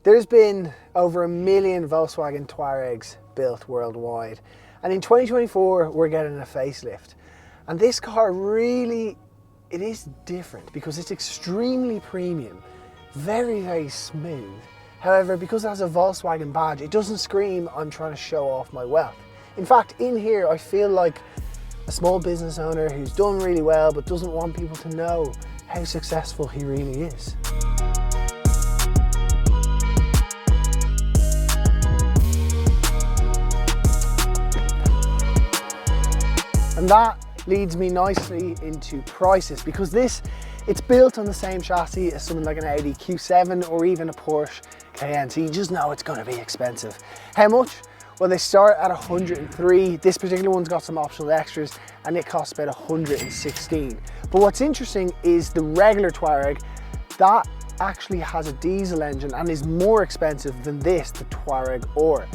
There's been over 1 million Volkswagen Touaregs built worldwide. And in 2024, we're getting a facelift. And this car really, it is different because it's extremely premium, very, very smooth. However, because it has a Volkswagen badge, it doesn't scream, I'm trying to show off my wealth. In fact, in here, I feel like a small business owner who's done really well, but doesn't want people to know how successful he really is. And that leads me nicely into prices, because it's built on the same chassis as something like an Audi Q7 or even a Porsche Cayenne, so you just know it's going to be expensive. How much? Well, they start at 103. This particular one's got some optional extras and it costs about 116. But what's interesting is the regular Touareg, that actually has a diesel engine and is more expensive than this, the Touareg R.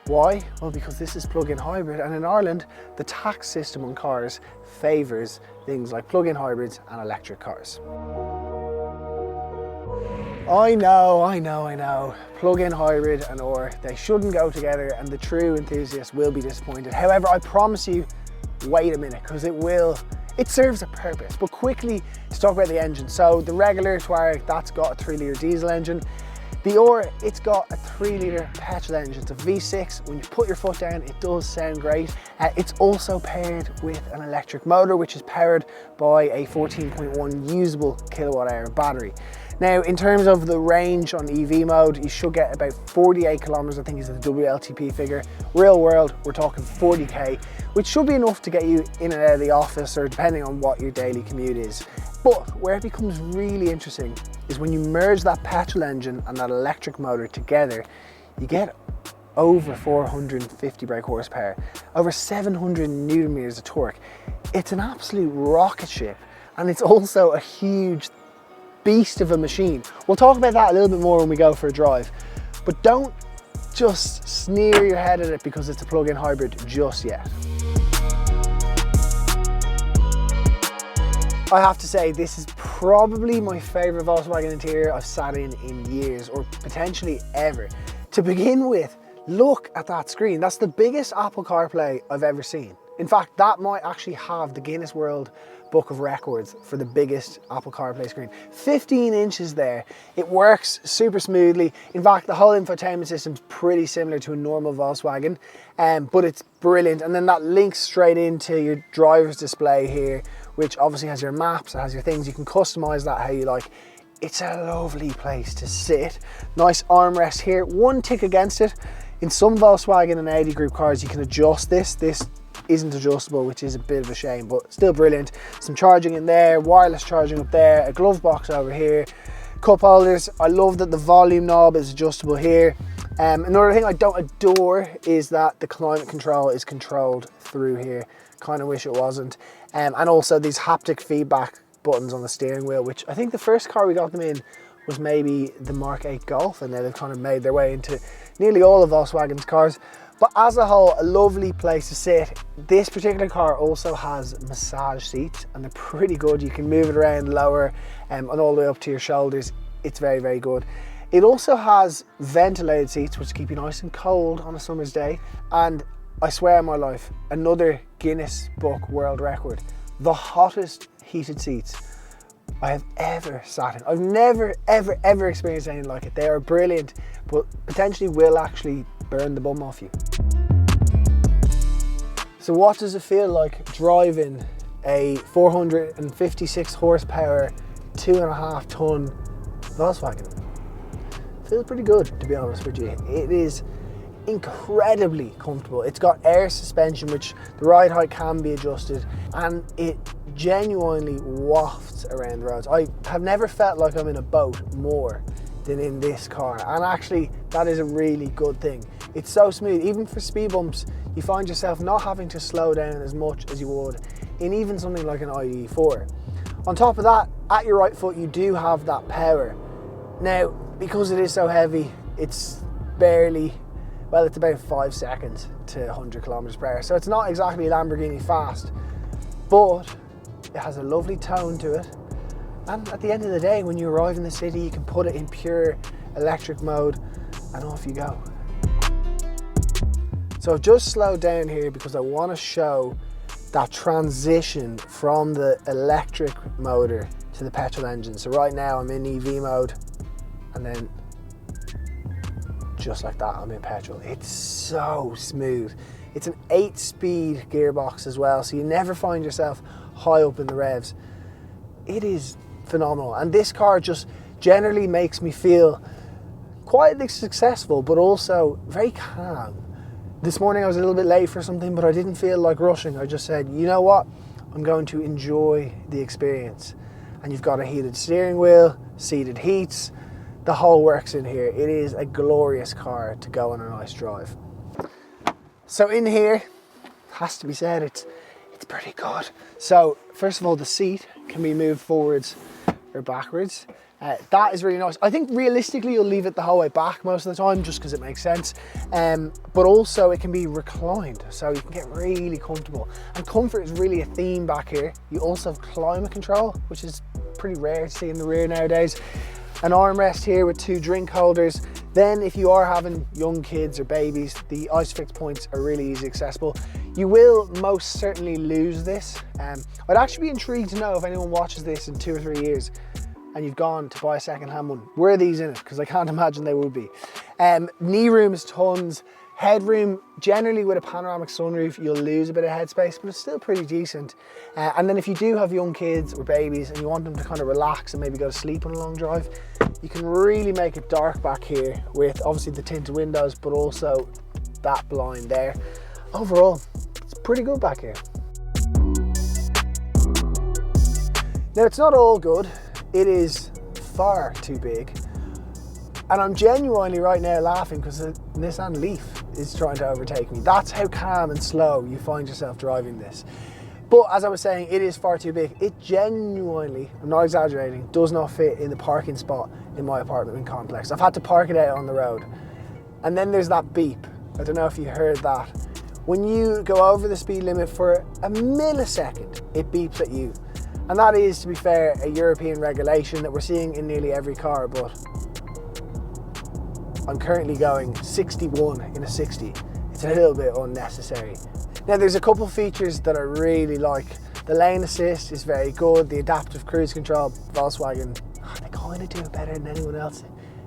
Why? Well, because this is plug-in hybrid, and in Ireland, the tax system on cars favours things like plug-in hybrids and electric cars. I know. Plug-in hybrid and R, they shouldn't go together, and the true enthusiast will be disappointed. However, I promise you, wait a minute, because it serves a purpose. But quickly, to talk about the engine. So the regular Touareg, that's got a 3-litre diesel engine. The R, it's got a 3-litre petrol engine. It's a V6. When you put your foot down, it does sound great. It's also paired with an electric motor, which is powered by a 14.1 usable kilowatt-hour battery. Now, in terms of the range on EV mode, you should get about 48 kilometers, I think is the WLTP figure. Real world, we're talking 40k, which should be enough to get you in and out of the office, or depending on what your daily commute is. But where it becomes really interesting is when you merge that petrol engine and that electric motor together, you get over 450 brake horsepower, over 700 newton meters of torque. It's an absolute rocket ship, and it's also a huge beast of a machine. We'll talk about that a little bit more when we go for a drive, but don't just sneer your head at it because it's a plug-in hybrid just yet. I have to say, this is probably my favourite Volkswagen interior I've sat in years, or potentially ever. To begin with, look at that screen. That's the biggest Apple CarPlay I've ever seen. In fact, that might actually have the Guinness World Book of Records for the biggest Apple CarPlay screen. 15 inches there. It works super smoothly. In fact, the whole infotainment system's pretty similar to a normal Volkswagen, but it's brilliant. And then that links straight into your driver's display here, which obviously has your maps, it has your things. You can customize that how you like. It's a lovely place to sit. Nice armrest here. One tick against it. In some Volkswagen and Audi group cars, you can adjust this. This isn't adjustable, which is a bit of a shame, but still brilliant. Some charging in there, wireless charging up there, a glove box over here, cup holders. I love that the volume knob is adjustable here. Another thing I don't adore is that the climate control is controlled through here. Kind of wish it wasn't. And also these haptic feedback buttons on the steering wheel, which I think the first car we got them in was maybe the Mark 8 Golf, and now they've kind of made their way into nearly all of Volkswagen's cars. But as a whole, a lovely place to sit. This particular car also has massage seats, and they're pretty good. You can move it around lower and all the way up to your shoulders. It's very, very good. It also has ventilated seats, which keep you nice and cold on a summer's day. And I swear on my life, another Guinness Book World Record. The hottest heated seats I have ever sat in. I've never, ever experienced anything like it. They are brilliant, but potentially will actually burn the bum off you. So what does it feel like driving a 456 horsepower, 2.5 ton Volkswagen? Feels pretty good, to be honest with you. It is incredibly comfortable. It's got air suspension, which the ride height can be adjusted, and it genuinely wafts around the roads. I have never felt like I'm in a boat more than in this car, and actually that is a really good thing. It's so smooth. Even for speed bumps, you find yourself not having to slow down as much as you would in even something like an ID4. On top of that, at your right foot you do have that power. Now, because it is so heavy, it's barely, well, it's about 5 seconds to 100 kilometers per hour. So it's not exactly Lamborghini fast, but it has a lovely tone to it. And at the end of the day, when you arrive in the city, you can put it in pure electric mode, and off you go. So I've just slowed down here because I want to show that transition from the electric motor to the petrol engine. So right now I'm in EV mode, and then just like that I'm in petrol. It's so smooth. It's an 8-speed gearbox as well, so you never find yourself high up in the revs. It is phenomenal, and this car just generally makes me feel quietly successful, but also very calm. This morning I was a little bit late for something, but I didn't feel like rushing. I just said, you know what? I'm going to enjoy the experience. And you've got a heated steering wheel, seated heats, the whole works in here. It is a glorious car to go on a nice drive. So in here, has to be said, it's pretty good. So first of all, the seat can be moved forwards or backwards. That is really nice. I think realistically you'll leave it the whole way back most of the time just because it makes sense. But also it can be reclined, so you can get really comfortable. And comfort is really a theme back here. You also have climate control, which is pretty rare to see in the rear nowadays. An armrest here with 2 drink holders. Then if you are having young kids or babies, the ISOFIX points are really easy accessible. You will most certainly lose this. I'd actually be intrigued to know if anyone watches this in 2 or 3 years and you've gone to buy a second-hand one, were these in it? Because I can't imagine they would be. Knee room is tons. Headroom, generally with a panoramic sunroof, you'll lose a bit of headspace, but it's still pretty decent. And then if you do have young kids or babies and you want them to kind of relax and maybe go to sleep on a long drive, you can really make it dark back here with obviously the tinted windows, but also that blind there. Overall, it's pretty good back here. Now, it's not all good. It is far too big. And I'm genuinely right now laughing because the Nissan Leaf is trying to overtake me. That's how calm and slow you find yourself driving this. But as I was saying, it is far too big. It genuinely, I'm not exaggerating, does not fit in the parking spot in my apartment complex. I've had to park it out on the road. And then there's that beep. I don't know if you heard that. When you go over the speed limit for a millisecond, it beeps at you. And that is, to be fair, a European regulation that we're seeing in nearly every car, but I'm currently going 61 in a 60. It's a little bit unnecessary. Now there's a couple features that I really like. The lane assist is very good. The adaptive cruise control, Volkswagen, they kind of do it better than anyone else.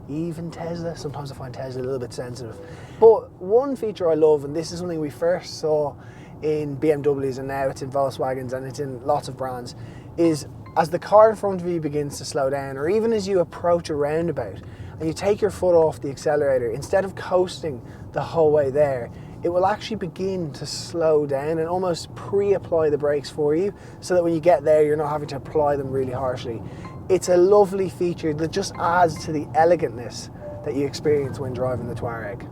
Even Tesla. Sometimes I find Tesla a little bit sensitive. But one feature I love, and this is something we first saw in BMWs and now it's in Volkswagens and it's in lots of brands, is as the car in front of you begins to slow down, or even as you approach a roundabout and you take your foot off the accelerator, instead of coasting the whole way there, it will actually begin to slow down and almost pre-apply the brakes for you so that when you get there, you're not having to apply them really harshly. It's a lovely feature that just adds to the elegantness that you experience when driving the Touareg.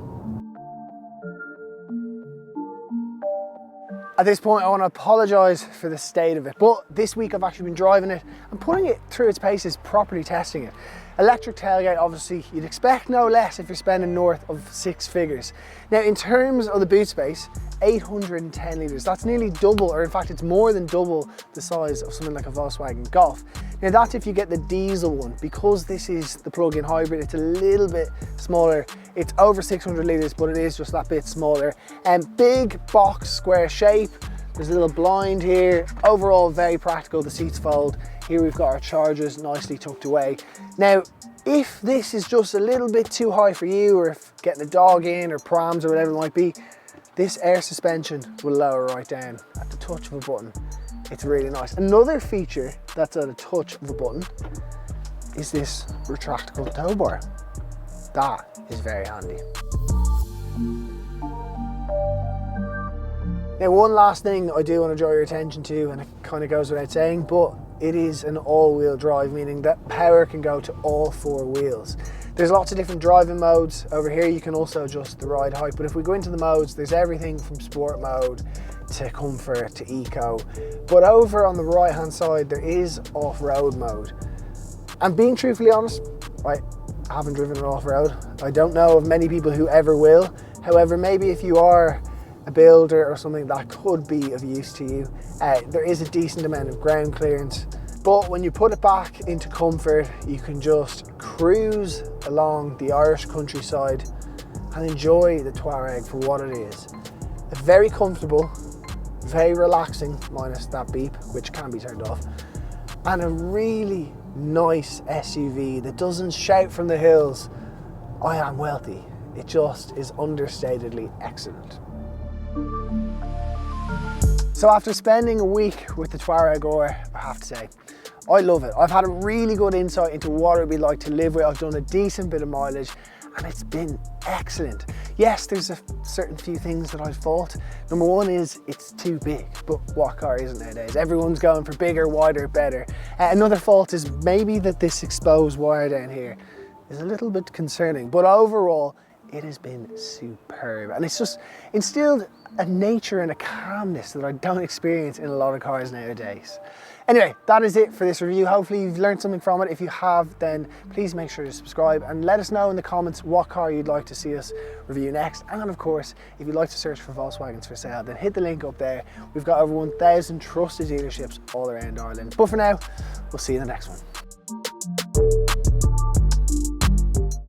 At this point, I want to apologise for the state of it, but this week I've actually been driving it and putting it through its paces, properly testing it. Electric tailgate, obviously, you'd expect no less if you're spending north of 6 figures. Now, in terms of the boot space, 810 litres. That's nearly double, or in fact, it's more than double the size of something like a Volkswagen Golf. Now, that's if you get the diesel one. Because this is the plug-in hybrid, it's a little bit smaller. It's over 600 litres, but it is just that bit smaller. And big box square shape. There's a little blind here. Overall, very practical. The seats fold. Here we've got our chargers nicely tucked away. Now, if this is just a little bit too high for you, or if getting a dog in or prams or whatever it might be, this air suspension will lower right down at the touch of a button. It's really nice. Another feature that's at a touch of a button is this retractable tow bar. That is very handy. Now, one last thing I do want to draw your attention to, and it kind of goes without saying, but it is an all-wheel drive, meaning that power can go to all 4 wheels. There's lots of different driving modes. Over here you can also adjust the ride height, but if we go into the modes, there's everything from sport mode to comfort to eco. But over on the right hand side, there is off-road mode. And being truthfully honest, I haven't driven it off-road. I don't know of many people who ever will. However, maybe if you are a builder or something, that could be of use to you. There is a decent amount of ground clearance, But when you put it back into comfort, you can just cruise along the Irish countryside and enjoy the Touareg for what it is. Very comfortable, very relaxing, minus that beep, which can be turned off, and a really nice SUV that doesn't shout from the hills, "I am wealthy." It just is understatedly excellent. So after spending a week with the Touareg R, I have to say, I love it. I've had a really good insight into what it'd be like to live with. I've done a decent bit of mileage and it's been excellent. Yes, there's a certain few things that I've thought. Number one is it's too big, but what car isn't nowadays? Everyone's going for bigger, wider, better. Another fault is maybe that this exposed wire down here is a little bit concerning, but overall, it has been superb. And it's just instilled a nature and a calmness that I don't experience in a lot of cars nowadays. Anyway, that is it for this review. Hopefully you've learned something from it. If you have, then please make sure to subscribe and let us know in the comments what car you'd like to see us review next. And of course, if you'd like to search for Volkswagens for sale, then hit the link up there. We've got over 1,000 trusted dealerships all around Ireland. But for now, we'll see you in the next one.